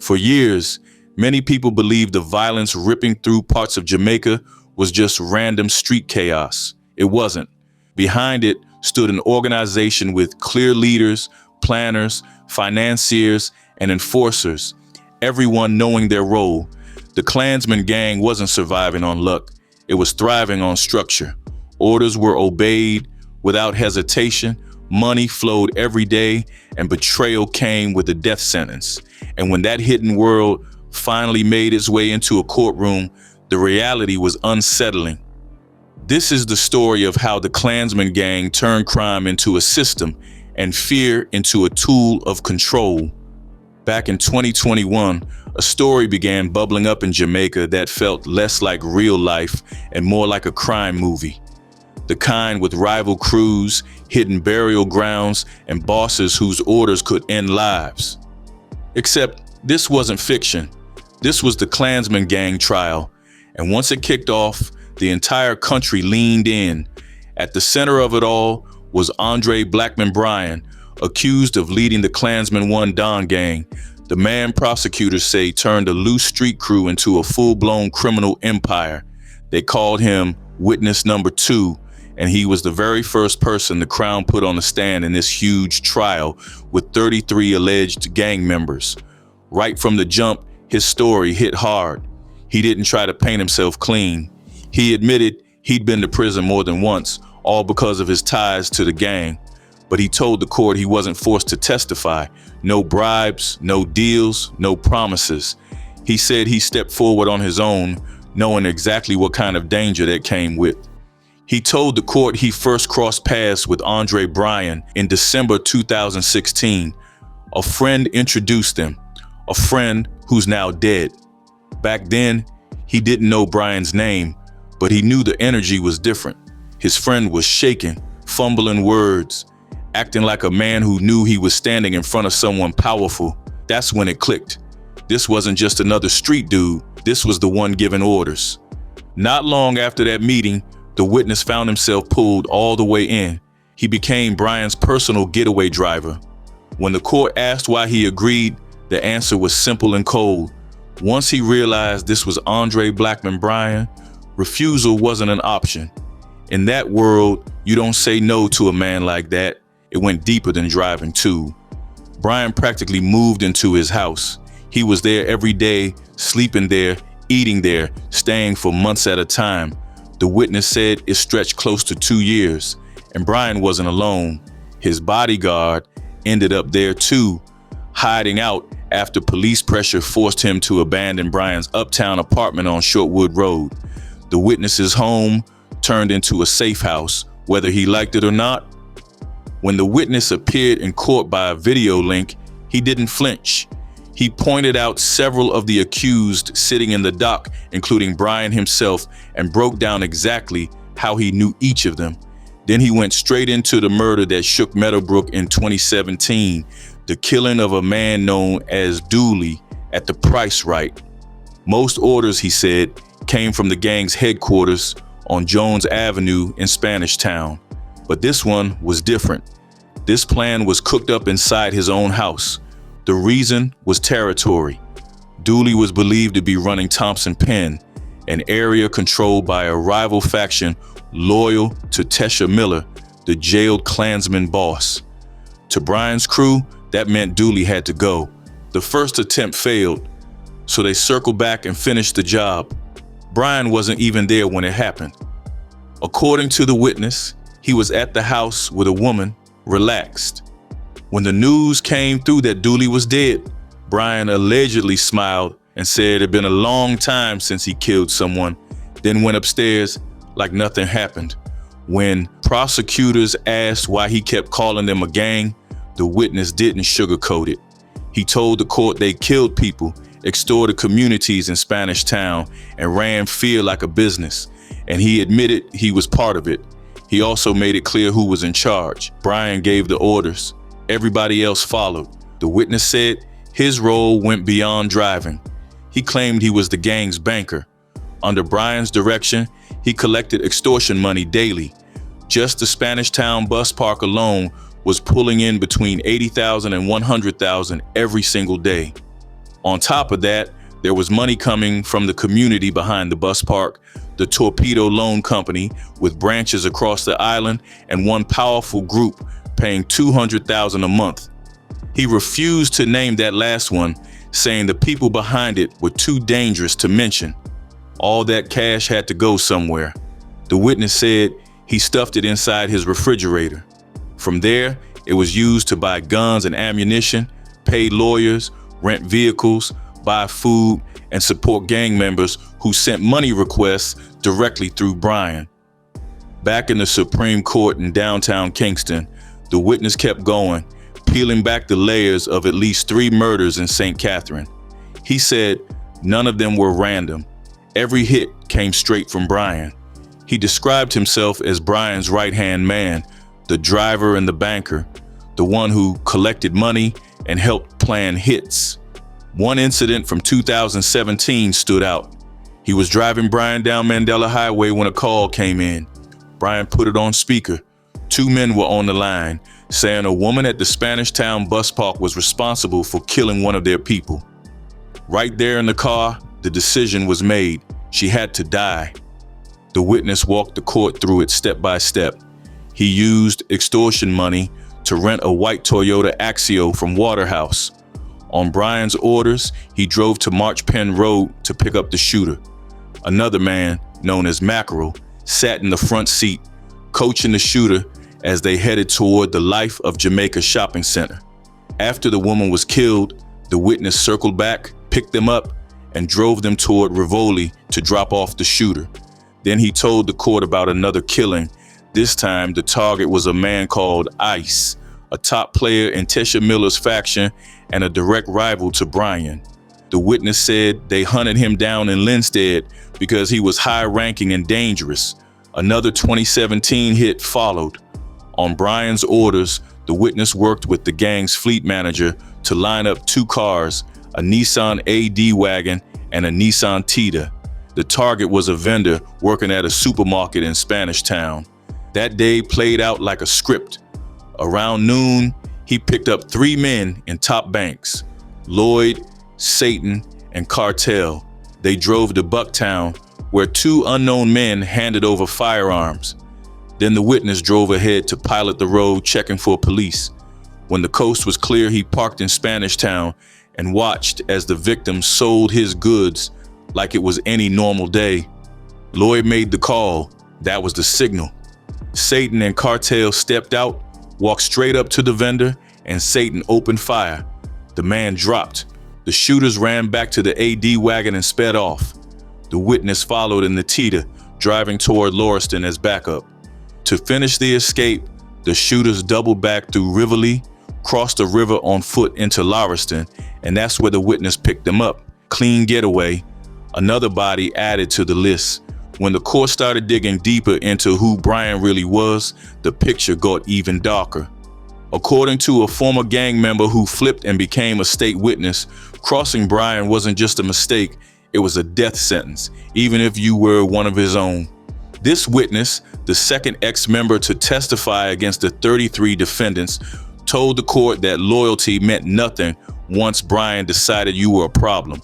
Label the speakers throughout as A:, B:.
A: For years, many people believed the violence ripping through parts of Jamaica was just random street chaos. It wasn't. Behind it stood an organization with clear leaders, planners, financiers, and enforcers, everyone knowing their role. The Klansman Gang wasn't surviving on luck. It was thriving on structure. Orders were obeyed without hesitation, money flowed every day, and betrayal came with a death sentence. And when that hidden world finally made its way into a courtroom, the reality was unsettling. This is the story of how the Klansman Gang turned crime into a system and fear into a tool of control. Back in 2021, a story began bubbling up in Jamaica that felt less like real life and more like a crime movie. The kind with rival crews, hidden burial grounds, and bosses whose orders could end lives. Except this wasn't fiction. This was the Klansman Gang trial, and once it kicked off, the entire country leaned in. At the center of it all was Andre Blackman Bryan, accused of leading the Klansman 1 Don Gang, the man prosecutors say turned a loose street crew into a full-blown criminal empire. They called him Witness Number 2, and he was the very first person the Crown put on the stand in this huge trial with 33 alleged gang members. Right from the jump, his story hit hard. He didn't try to paint himself clean. He admitted he'd been to prison more than once, all because of his ties to the gang. But he told the court he wasn't forced to testify. No bribes, no deals, no promises. He said he stepped forward on his own, knowing exactly what kind of danger that came with. He told the court he first crossed paths with Andre Bryan in December 2016. A friend introduced them, a friend who's now dead. Back then, he didn't know Bryan's name, but he knew the energy was different. His friend was shaking, fumbling words, acting like a man who knew he was standing in front of someone powerful. That's when it clicked. This wasn't just another street dude. This was the one giving orders. Not long after that meeting, the witness found himself pulled all the way in. He became Bryan's personal getaway driver. When the court asked why he agreed, the answer was simple and cold. Once he realized this was Andre Blackman Bryan, refusal wasn't an option. In that world, you don't say no to a man like that. It went deeper than driving too. Bryan practically moved into his house. He was there every day, sleeping there, eating there, staying for months at a time. The witness said it stretched close to 2 years, and Bryan wasn't alone. His bodyguard ended up there too, hiding out after police pressure forced him to abandon Bryan's uptown apartment on Shortwood Road. The witness's home turned into a safe house, whether he liked it or not. When the witness appeared in court by a video link, he didn't flinch. He pointed out several of the accused sitting in the dock, including Bryan himself, and broke down exactly how he knew each of them. Then he went straight into the murder that shook Meadowbrook in 2017, the killing of a man known as Dooley at the Price Right. Most orders, he said, came from the gang's headquarters on Jones Avenue in Spanish Town. But this one was different. This plan was cooked up inside his own house. The reason was territory. Dooley was believed to be running Thompson Pen, an area controlled by a rival faction loyal to Tesha Miller, the jailed Klansman boss. To Bryan's crew, that meant Dooley had to go. The first attempt failed, so they circled back and finished the job. Bryan wasn't even there when it happened. According to the witness, he was at the house with a woman, relaxed. When the news came through that Dooley was dead, Bryan allegedly smiled and said it had been a long time since he killed someone, then went upstairs like nothing happened. When prosecutors asked why he kept calling them a gang, the witness didn't sugarcoat it. He told the court they killed people, extorted communities in Spanish Town, and ran fear like a business, and he admitted he was part of it. He also made it clear who was in charge. Bryan gave the orders. Everybody else followed. The witness said his role went beyond driving. He claimed he was the gang's banker. Under Bryan's direction, he collected extortion money daily. Just the Spanish Town bus park alone was pulling in between $80,000 and $100,000 every single day. On top of that, there was money coming from the community behind the bus park, the Torpedo Loan Company with branches across the island, and one powerful group paying $200,000 a month. He refused to name that last one, saying the people behind it were too dangerous to mention. All that cash had to go somewhere. The witness said he stuffed it inside his refrigerator. From there, it was used to buy guns and ammunition, pay lawyers, rent vehicles, buy food, and support gang members who sent money requests directly through Bryan. Back in the Supreme Court in downtown Kingston, the witness kept going, peeling back the layers of at least 3 murders in St. Catherine. He said none of them were random. Every hit came straight from Bryan. He described himself as Bryan's right-hand man, the driver and the banker, the one who collected money and helped plan hits. One incident from 2017 stood out. He was driving Bryan down Mandela Highway when a call came in. Bryan put it on speaker. 2 men were on the line, saying a woman at the Spanish Town bus park was responsible for killing one of their people. Right there in the car, the decision was made. She had to die. The witness walked the court through it step by step. He used extortion money to rent a white Toyota Axio from Waterhouse. On Bryan's orders, he drove to March Penn Road to pick up the shooter. Another man, known as Mackerel, sat in the front seat, coaching the shooter as they headed toward the Life of Jamaica shopping center. After the woman was killed, the witness circled back, picked them up, and drove them toward Rivoli to drop off the shooter. Then he told the court about another killing. This time, the target was a man called Ice, a top player in Tesha Miller's faction and a direct rival to Bryan. The witness said they hunted him down in Linstead because he was high-ranking and dangerous. Another 2017 hit followed. On Bryan's orders, the witness worked with the gang's fleet manager to line up 2 cars, a Nissan AD wagon and a Nissan Tita. The target was a vendor working at a supermarket in Spanish Town. That day played out like a script. Around noon, he picked up 3 men in top banks, Lloyd, Satan, and Cartel. They drove to Bucktown, where 2 unknown men handed over firearms. Then the witness drove ahead to pilot the road, checking for police. When the coast was clear, he parked in Spanish Town and watched as the victim sold his goods like it was any normal day. Lloyd made the call. That was the signal. Satan and Cartel stepped out, walked straight up to the vendor, and Satan opened fire. The man dropped. The shooters ran back to the AD wagon and sped off. The witness followed in the Tita, driving toward Lauriston as backup. To finish the escape, the shooters doubled back through Rivoli, crossed the river on foot into Lauriston, and that's where the witness picked them up. Clean getaway. Another body added to the list. When the court started digging deeper into who Bryan really was, the picture got even darker. According to a former gang member who flipped and became a state witness, crossing Bryan wasn't just a mistake, it was a death sentence, even if you were one of his own. This witness, the second ex-member to testify against the 33 defendants, told the court that loyalty meant nothing once Bryan decided you were a problem.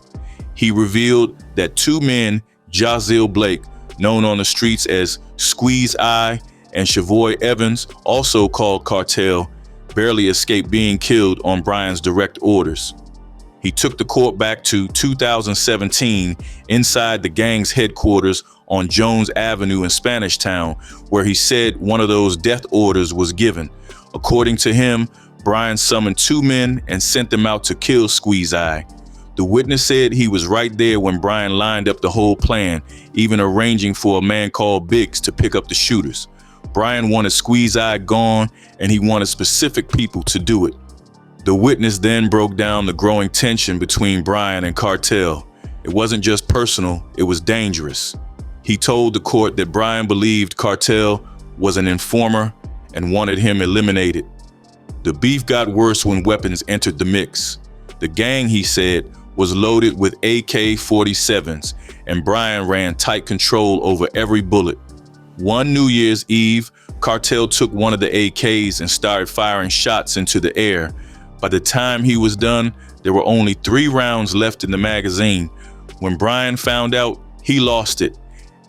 A: He revealed that 2 men, Jazil Blake, known on the streets as Squeeze Eye, and Chavoy Evans, also called Cartel, barely escaped being killed on Bryan's direct orders. He took the court back to 2017 inside the gang's headquarters on Jones Avenue in Spanish Town, where he said one of those death orders was given. According to him, Bryan summoned 2 men and sent them out to kill Squeeze Eye. The witness said he was right there when Bryan lined up the whole plan, even arranging for a man called Biggs to pick up the shooters. Bryan wanted Squeeze Eye gone, and he wanted specific people to do it. The witness then broke down the growing tension between Bryan and Cartel. It wasn't just personal, it was dangerous. He told the court that Bryan believed Cartel was an informer and wanted him eliminated. The beef got worse when weapons entered the mix. The gang, he said, was loaded with AK-47s, and Bryan ran tight control over every bullet. One New Year's Eve, Cartel took one of the AKs and started firing shots into the air. By the time he was done, There were only 3 rounds left in the magazine. When Bryan found out, he lost it.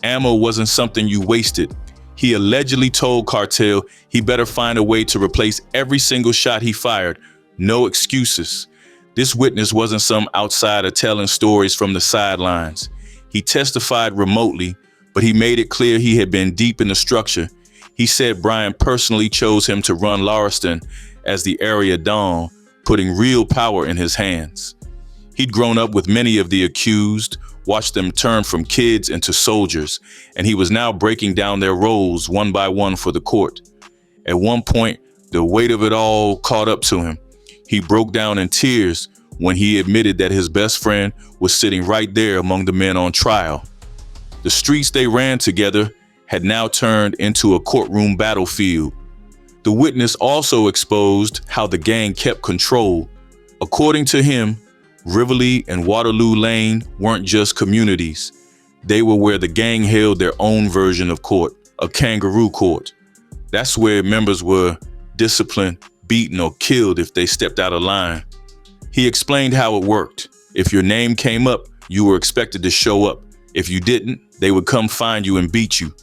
A: Ammo wasn't something you wasted. He allegedly told Cartel he better find a way to replace every single shot he fired. No excuses. This witness wasn't some outsider telling stories from the sidelines. He testified remotely, but he made it clear he had been deep in the structure. He said Bryan personally chose him to run Lauriston as the area don, putting real power in his hands. He'd grown up with many of the accused, watched them turn from kids into soldiers, and he was now breaking down their roles one by one for the court. At one point, the weight of it all caught up to him. He broke down in tears when he admitted that his best friend was sitting right there among the men on trial. The streets they ran together had now turned into a courtroom battlefield. The witness also exposed how the gang kept control. According to him, Rivoli and Waterloo Lane weren't just communities. They were where the gang held their own version of court, a kangaroo court. That's where members were disciplined, beaten, or killed if they stepped out of line. He explained how it worked. If your name came up, you were expected to show up. If you didn't, they would come find you and beat you.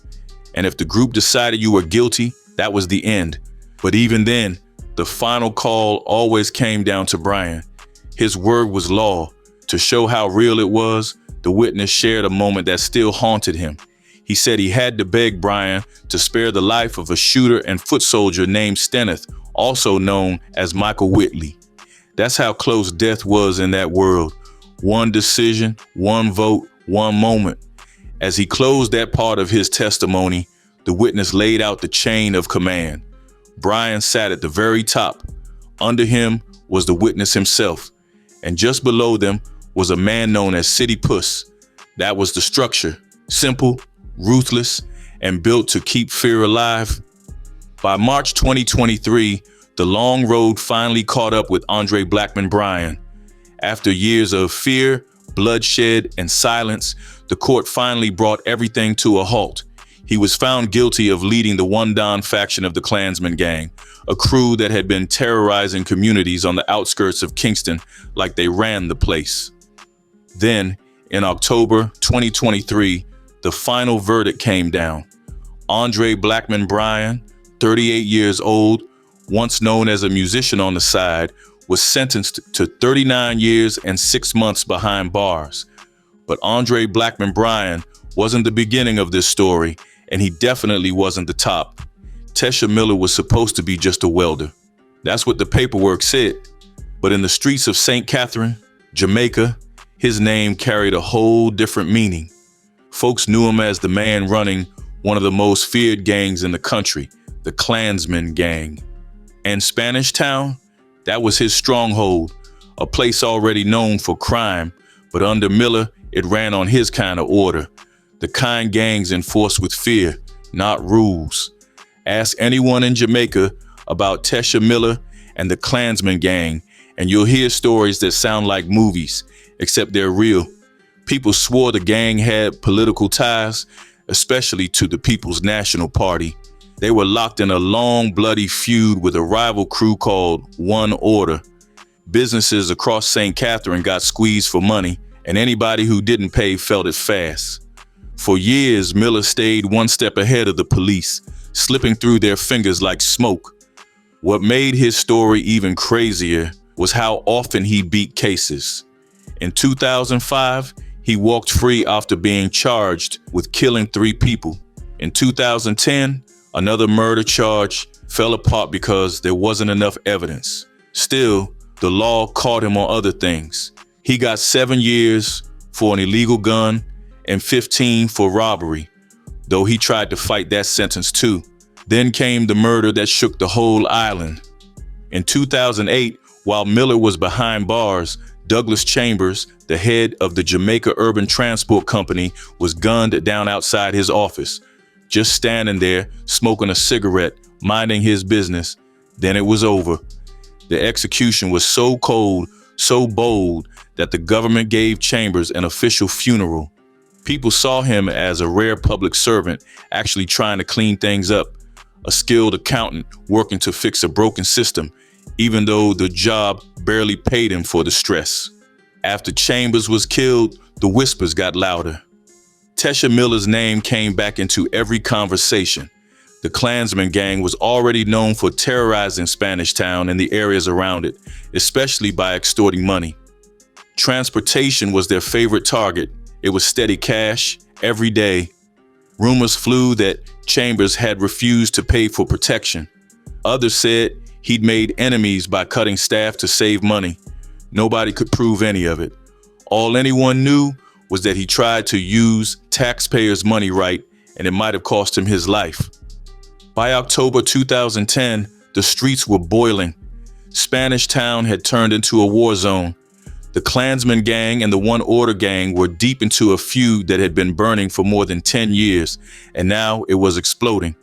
A: And if the group decided you were guilty, that was the end. But even then, the final call always came down to Bryan. His word was law. To show how real it was, the witness shared a moment that still haunted him. He said he had to beg Bryan to spare the life of a shooter and foot soldier named Stenneth, also known as Michael Whitley. That's how close death was in that world. One decision, one vote, one moment. As he closed that part of his testimony, the witness laid out the chain of command. Bryan sat at the very top. Under him was the witness himself, and just below them was a man known as City Puss. That was the structure, simple, ruthless, and built to keep fear alive. By March 2023, the long road finally caught up with Andre Blackman Bryan. After years of fear, bloodshed, and silence, the court finally brought everything to a halt. He was found guilty of leading the One Don faction of the Klansman Gang, a crew that had been terrorizing communities on the outskirts of Kingston like they ran the place. Then, in October 2023, the final verdict came down. Andre Blackman Bryan, 38 years old, once known as a musician on the side, was sentenced to 39 years and 6 months behind bars. But Andre Blackman Bryan wasn't the beginning of this story, and he definitely wasn't the top. Tesha Miller was supposed to be just a welder. That's what the paperwork said. But in the streets of St. Catherine, Jamaica, his name carried a whole different meaning. Folks knew him as the man running one of the most feared gangs in the country, the Klansman Gang. And Spanish Town, that was his stronghold, a place already known for crime, but under Miller, it ran on his kind of order. The kind gangs enforced with fear, not rules. Ask anyone in Jamaica about Tesha Miller and the Klansman Gang, and you'll hear stories that sound like movies, except they're real. People swore the gang had political ties, especially to the People's National Party. They were locked in a long, bloody feud with a rival crew called One Order. Businesses across St. Catherine got squeezed for money, and anybody who didn't pay felt it fast. For years, Miller stayed one step ahead of the police, slipping through their fingers like smoke. What made his story even crazier was how often he beat cases. In 2005, he walked free after being charged with killing 3 people. In 2010, another murder charge fell apart because there wasn't enough evidence. Still, the law caught him on other things. He got 7 years for an illegal gun and 15 for robbery, though he tried to fight that sentence too. Then came the murder that shook the whole island. In 2008, while Miller was behind bars, Douglas Chambers, the head of the Jamaica Urban Transport Company, was gunned down outside his office, just standing there, smoking a cigarette, minding his business. Then it was over. The execution was so cold, so bold, that the government gave Chambers an official funeral. People saw him as a rare public servant, actually trying to clean things up, a skilled accountant working to fix a broken system. even though the job barely paid him for the stress. After Chambers was killed, the whispers got louder. Tesha Miller's name came back into every conversation. The Klansman Gang was already known for terrorizing Spanish Town and the areas around it, especially by extorting money. Transportation was their favorite target. It was steady cash every day. Rumors flew that Chambers had refused to pay for protection. Others said he'd made enemies by cutting staff to save money. Nobody could prove any of it. All anyone knew was that he tried to use taxpayers' money right, and it might have cost him his life. By October 2010, the streets were boiling. Spanish Town had turned into a war zone. The Klansman Gang and the One Order Gang were deep into a feud that had been burning for more than 10 years, and now it was exploding.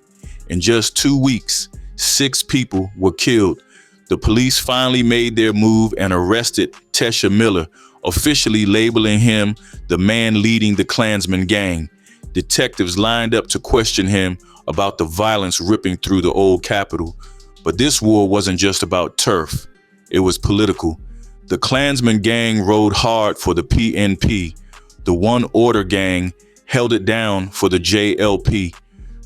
A: In just 2 weeks, 6 people were killed. The police finally made their move and arrested Tesha Miller, officially labeling him the man leading the Klansman Gang. Detectives lined up to question him about the violence ripping through the old capital. But this war wasn't just about turf. It was political. The Klansman Gang rode hard for the PNP. The One Order Gang held it down for the JLP.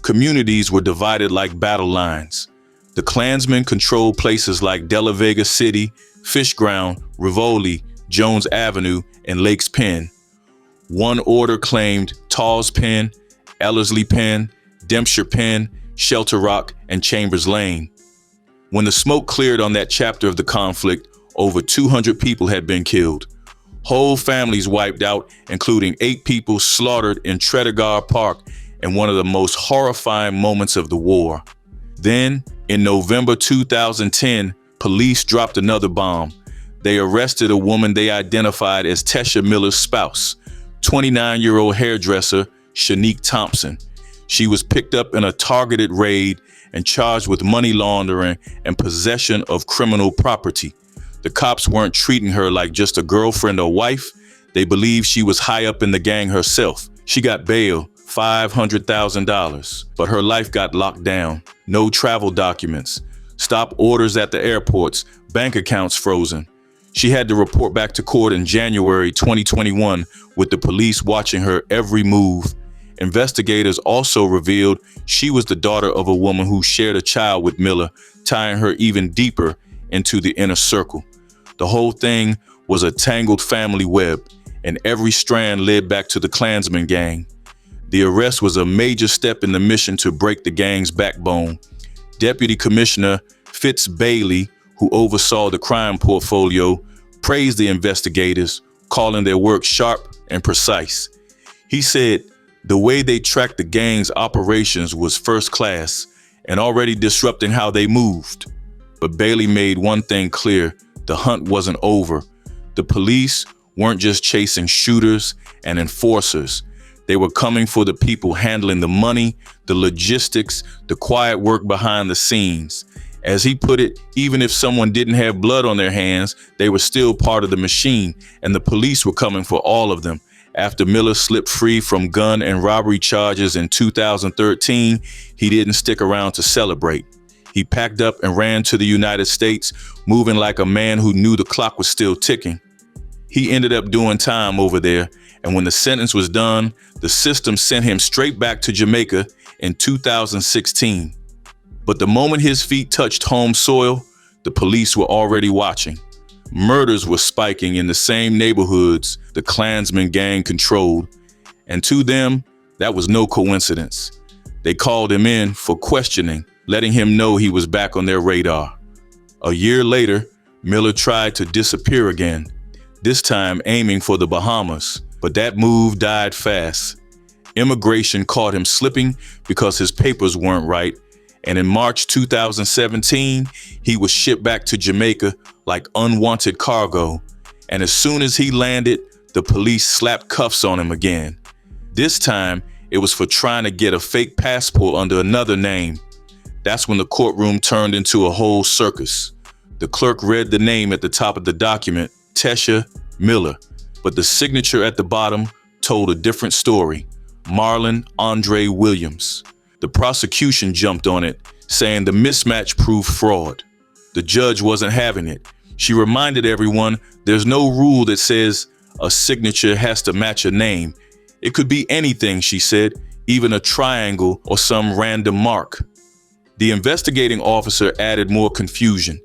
A: Communities were divided like battle lines. The Klansmen controlled places like De La Vega City, Fish Ground, Rivoli, Jones Avenue, and Lakes Penn. One Order claimed Taw's Penn, Ellerslie Penn, Dempster Penn, Shelter Rock, and Chambers Lane. When the smoke cleared on that chapter of the conflict, over 200 people had been killed. Whole families wiped out, including 8 people slaughtered in Tredegar Park in one of the most horrifying moments of the war. Then, in November 2010, police dropped another bomb. They arrested a woman they identified as Tesha Miller's spouse, 29-year-old hairdresser Shanique Thompson. She was picked up in a targeted raid and charged with money laundering and possession of criminal property. The cops weren't treating her like just a girlfriend or wife. They believed she was high up in the gang herself. She got bail, $500,000, but her life got locked down. No travel documents, stop orders at the airports, bank accounts frozen. She had to report back to court in January 2021 with the police watching her every move. Investigators also revealed she was the daughter of a woman who shared a child with Miller, tying her even deeper into the inner circle. The whole thing was a tangled family web, and every strand led back to the Klansman Gang. The arrest was a major step in the mission to break the gang's backbone. Deputy Commissioner Fitz Bailey, who oversaw the crime portfolio, praised the investigators, calling their work sharp and precise. He said the way they tracked the gang's operations was first class and already disrupting how they moved. But Bailey made one thing clear: the hunt wasn't over. The police weren't just chasing shooters and enforcers. They were coming for the people handling the money, the logistics, the quiet work behind the scenes. As he put it, even if someone didn't have blood on their hands, they were still part of the machine, and the police were coming for all of them. After Miller slipped free from gun and robbery charges in 2013, he didn't stick around to celebrate. He packed up and ran to the United States, moving like a man who knew the clock was still ticking. He ended up doing time over there, and when the sentence was done, the system sent him straight back to Jamaica in 2016. But the moment his feet touched home soil, the police were already watching. Murders were spiking in the same neighborhoods the Klansman Gang controlled, and to them, that was no coincidence. They called him in for questioning, letting him know he was back on their radar. A year later, Miller tried to disappear again, this time aiming for the Bahamas, but that move died fast. Immigration caught him slipping because his papers weren't right, and in March 2017, he was shipped back to Jamaica like unwanted cargo. And as soon as he landed, the police slapped cuffs on him again. This time, it was for trying to get a fake passport under another name. That's when the courtroom turned into a whole circus. The clerk read the name at the top of the document, Tesha Miller, but the signature at the bottom told a different story, Marlon Andre Williams. The prosecution jumped on it, saying the mismatch proved fraud. The judge wasn't having it. She reminded everyone there's no rule that says a signature has to match a name. It could be anything, she said, even a triangle or some random mark. The investigating officer added more confusion,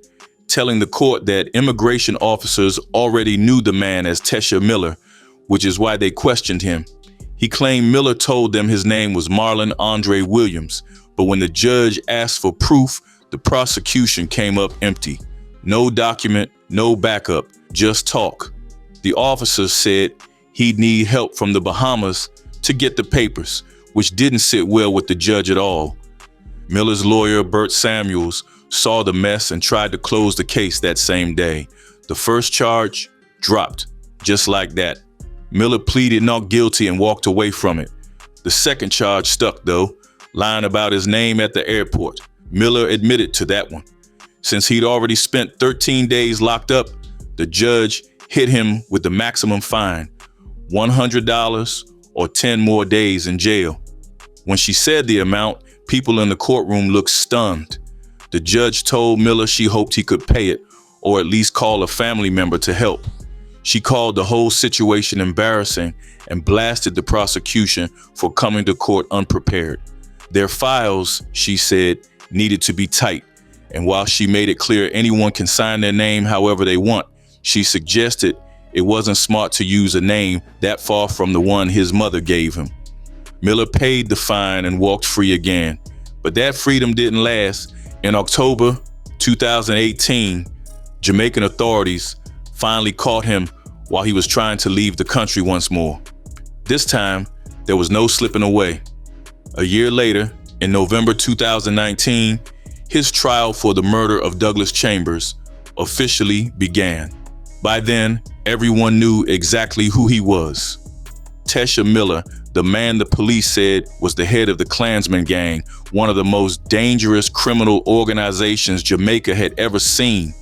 A: telling the court that immigration officers already knew the man as Tesha Miller, which is why they questioned him. He claimed Miller told them his name was Marlon Andre Williams, but when the judge asked for proof, the prosecution came up empty. No document, no backup, just talk. The officer said he'd need help from the Bahamas to get the papers, which didn't sit well with the judge at all. Miller's lawyer, Bert Samuels, saw the mess and tried to close the case that same day. The first charge dropped, just like that. Miller pleaded not guilty and walked away from it. The second charge stuck, though, lying about his name at the airport. Miller admitted to that one. Since he'd already spent 13 days locked up, the judge hit him with the maximum fine, $100 or 10 more days in jail. When she said the amount, people in the courtroom looked stunned. The judge told Miller she hoped he could pay it, or at least call a family member to help. She called the whole situation embarrassing and blasted the prosecution for coming to court unprepared. Their files, she said, needed to be tight, and while she made it clear anyone can sign their name however they want, she suggested it wasn't smart to use a name that far from the one his mother gave him. Miller paid the fine and walked free again, but that freedom didn't last. In October 2018, Jamaican authorities finally caught him while he was trying to leave the country once more. This time, there was no slipping away. A year later, in November 2019, his trial for the murder of Douglas Chambers officially began. By then, everyone knew exactly who he was. Tesha Miller, the man the police said was the head of the Klansman Gang, one of the most dangerous criminal organizations Jamaica had ever seen.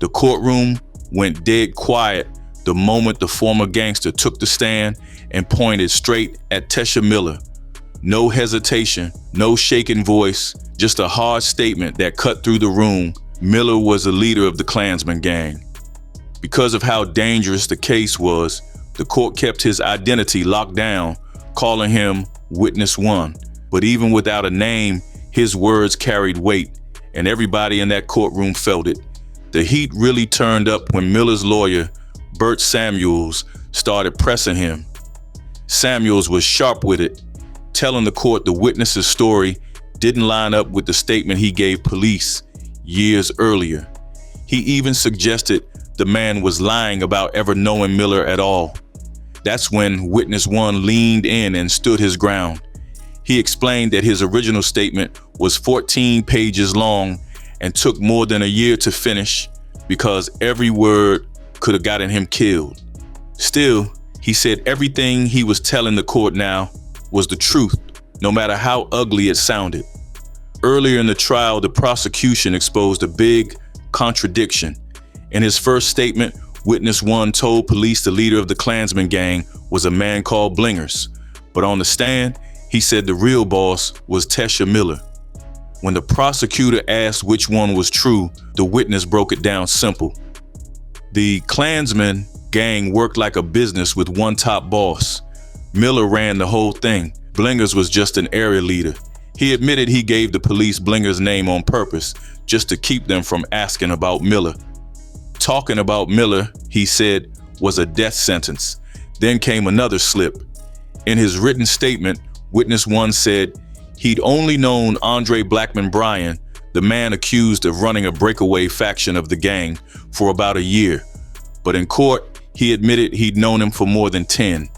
A: The courtroom went dead quiet the moment the former gangster took the stand and pointed straight at Tesha Miller. No hesitation, no shaken voice, just a hard statement that cut through the room. Miller was the leader of the Klansman Gang. Because of how dangerous the case was, the court kept his identity locked down, calling him Witness One. But even without a name, his words carried weight, and everybody in that courtroom felt it. The heat really turned up when Miller's lawyer, Bert Samuels, started pressing him. Samuels was sharp with it, telling the court the witness's story didn't line up with the statement he gave police years earlier. He even suggested the man was lying about ever knowing Miller at all. That's when Witness One leaned in and stood his ground. He explained that his original statement was 14 pages long and took more than a year to finish because every word could have gotten him killed. Still, he said everything he was telling the court now was the truth, no matter how ugly it sounded. Earlier in the trial, the prosecution exposed a big contradiction. In his first statement, Witness One told police the leader of the Klansman Gang was a man called Blingers. But on the stand, he said the real boss was Tesha Miller. When the prosecutor asked which one was true, the witness broke it down simple. The Klansman Gang worked like a business with one top boss. Miller ran the whole thing. Blingers was just an area leader. He admitted he gave the police Blingers' name on purpose, just to keep them from asking about Miller. Talking about Miller, he said, was a death sentence. Then came another slip. In his written statement, Witness One said he'd only known Andre Blackman Bryan, the man accused of running a breakaway faction of the gang, for about a year. But in court, he admitted he'd known him for more than 10.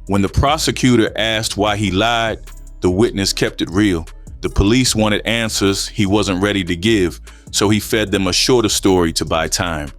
A: When the prosecutor asked why he lied, the witness kept it real. The police wanted answers he wasn't ready to give, so he fed them a shorter story to buy time.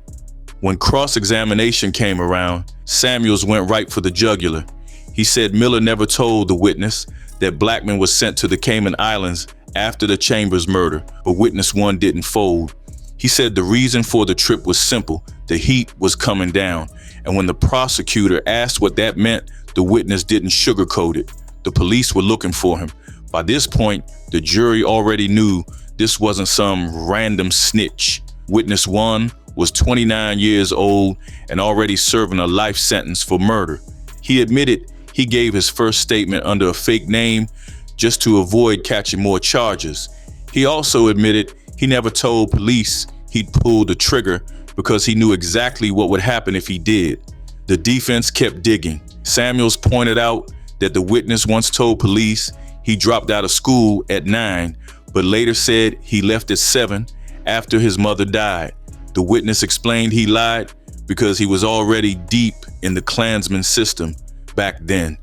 A: When cross-examination came around, Samuels went right for the jugular. He said Miller never told the witness that Blackman was sent to the Cayman Islands after the Chambers murder, but Witness One didn't fold. He said the reason for the trip was simple. The heat was coming down, and when the prosecutor asked what that meant, the witness didn't sugarcoat it. The police were looking for him. By this point, the jury already knew this wasn't some random snitch. Witness 1 was 29 years old and already serving a life sentence for murder. He admitted he gave his first statement under a fake name just to avoid catching more charges. He also admitted he never told police he'd pulled the trigger because he knew exactly what would happen if he did. The defense kept digging. Samuels pointed out that the witness once told police he dropped out of school at 9, but later said he left at 7 after his mother died. The witness explained he lied because he was already deep in the Klansman system back then.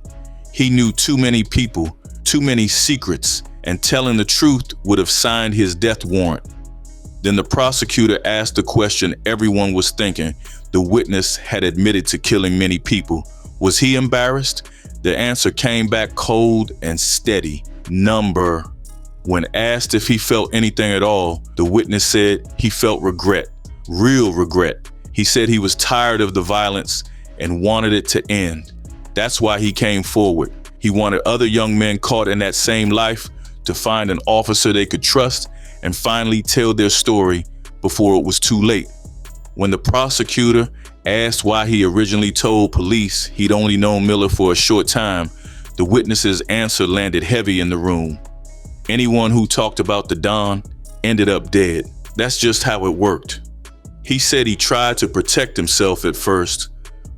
A: He knew too many people, too many secrets, and telling the truth would have signed his death warrant. Then the prosecutor asked the question everyone was thinking. The witness had admitted to killing many people. Was he embarrassed? The answer came back cold and steady. Number. When asked if he felt anything at all, the witness said he felt regret, real regret. He said he was tired of the violence and wanted it to end. That's why he came forward. He wanted other young men caught in that same life to find an officer they could trust and finally tell their story before it was too late. When the prosecutor asked why he originally told police he'd only known Miller for a short time, the witness's answer landed heavy in the room. Anyone who talked about the Don ended up dead. That's just how it worked. He said he tried to protect himself at first,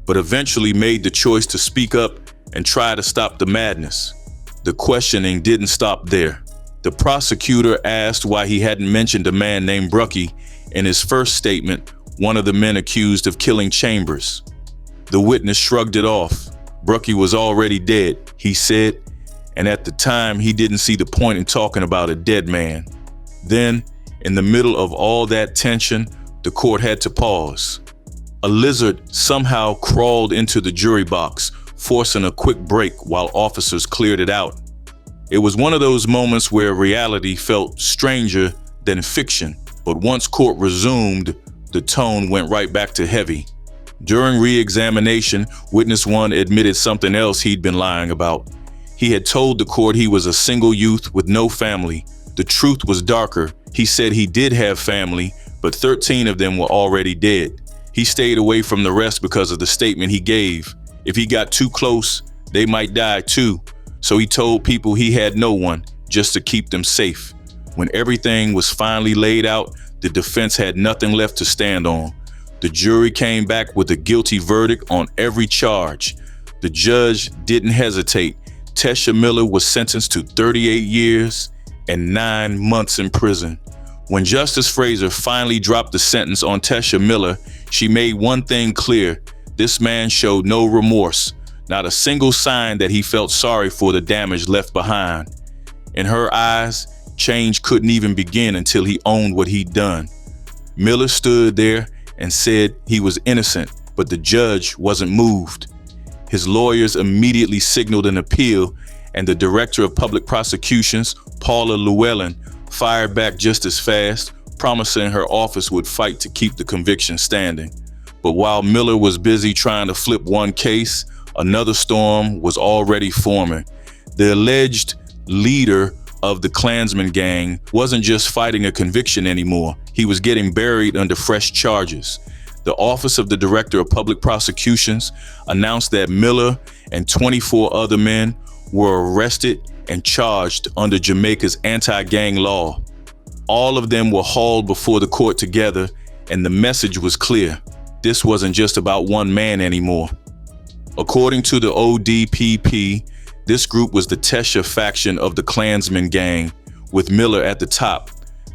A: but eventually made the choice to speak up and try to stop the madness. The questioning didn't stop there. The prosecutor asked why he hadn't mentioned a man named Brucky in his first statement, one of the men accused of killing Chambers. The witness shrugged it off. Brucky was already dead, he said, and at the time he didn't see the point in talking about a dead man. Then, in the middle of all that tension, the court had to pause. A lizard somehow crawled into the jury box, forcing a quick break while officers cleared it out. It was one of those moments where reality felt stranger than fiction, but once court resumed, the tone went right back to heavy. During re-examination, witness 1 admitted something else he'd been lying about. He had told the court he was a single youth with no family. The truth was darker. He said he did have family, but 13 of them were already dead. He stayed away from the rest because of the statement he gave. If he got too close, they might die too. So he told people he had no one, just to keep them safe. When everything was finally laid out, the defense had nothing left to stand on. The jury came back with a guilty verdict on every charge. The judge didn't hesitate. Tesha Miller was sentenced to 38 years and 9 months in prison. When Justice Fraser finally dropped the sentence on Tesha Miller, she made one thing clear. This man showed no remorse, not a single sign that he felt sorry for the damage left behind. In her eyes, change couldn't even begin until he owned what he'd done. Miller stood there and said he was innocent, but the judge wasn't moved. His lawyers immediately signaled an appeal, and the director of public prosecutions, Paula Llewellyn, fired back just as fast, promising her office would fight to keep the conviction standing. But while Miller was busy trying to flip one case, another storm was already forming. The alleged leader of the Klansman Gang wasn't just fighting a conviction anymore. He was getting buried under fresh charges. The Office of the Director of Public Prosecutions announced that Miller and 24 other men were arrested and charged under Jamaica's anti-gang law. All of them were hauled before the court together, and the message was clear. This wasn't just about one man anymore. According to the ODPP, this group was the Tesha faction of the Klansman Gang, with Miller at the top.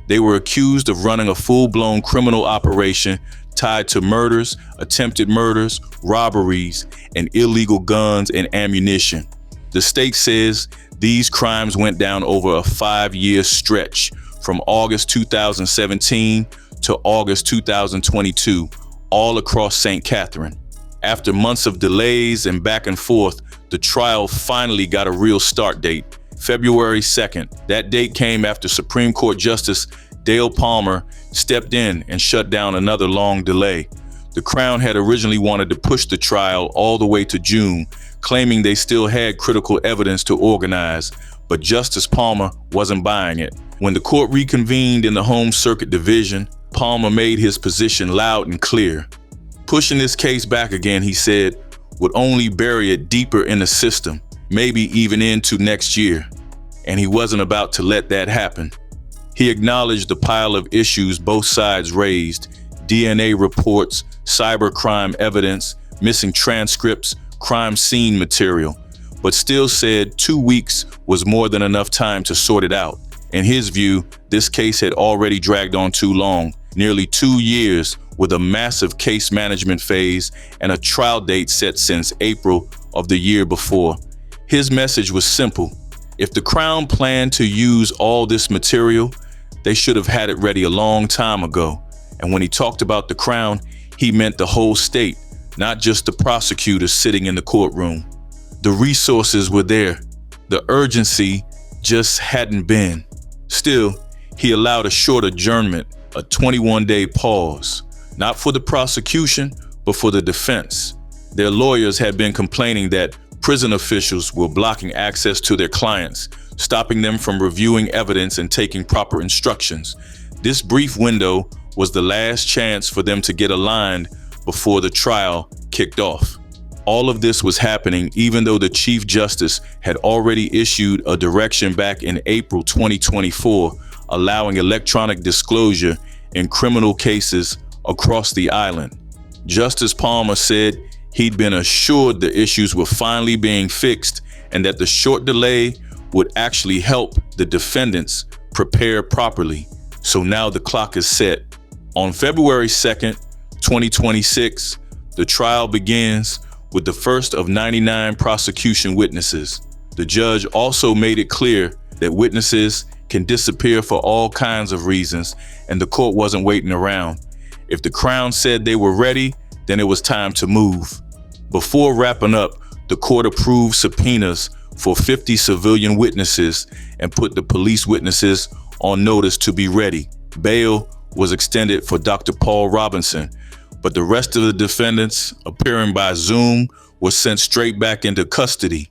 A: They were accused of running a full-blown criminal operation tied to murders, attempted murders, robberies, and illegal guns and ammunition. The state says these crimes went down over a 5-year stretch from August 2017 to August 2022, all across St. Catherine. After months of delays and back and forth, the trial finally got a real start date, February 2nd. That date came after Supreme Court Justice Dale Palmer stepped in and shut down another long delay. The Crown had originally wanted to push the trial all the way to June, claiming they still had critical evidence to organize, but Justice Palmer wasn't buying it. When the court reconvened in the Home Circuit Division, Palmer made his position loud and clear. Pushing this case back again, he said, would only bury it deeper in the system, maybe even into next year. And he wasn't about to let that happen. He acknowledged the pile of issues both sides raised: DNA reports, cybercrime evidence, missing transcripts, crime scene material, but still said 2 weeks was more than enough time to sort it out. In his view, this case had already dragged on too long, nearly 2 years, with a massive case management phase and a trial date set since April of the year before. His message was simple. If the Crown planned to use all this material, they should have had it ready a long time ago. And when he talked about the Crown, he meant the whole state, not just the prosecutors sitting in the courtroom. The resources were there. The urgency just hadn't been. Still, he allowed a short adjournment, a 21-day pause, not for the prosecution, but for the defense. Their lawyers had been complaining that prison officials were blocking access to their clients, stopping them from reviewing evidence and taking proper instructions. This brief window was the last chance for them to get aligned before the trial kicked off. All of this was happening even though the Chief Justice had already issued a direction back in April 2024, allowing electronic disclosure in criminal cases across the island. Justice Palmer said he'd been assured the issues were finally being fixed and that the short delay would actually help the defendants prepare properly. So now the clock is set. On February 2nd, 2026, the trial begins with the first of 99 prosecution witnesses. The judge also made it clear that witnesses can disappear for all kinds of reasons, and the court wasn't waiting around. If the Crown said they were ready, then it was time to move. Before wrapping up, the court approved subpoenas for 50 civilian witnesses and put the police witnesses on notice to be ready. Bail was extended for Dr. Paul Robinson, but the rest of the defendants, appearing by Zoom, were sent straight back into custody.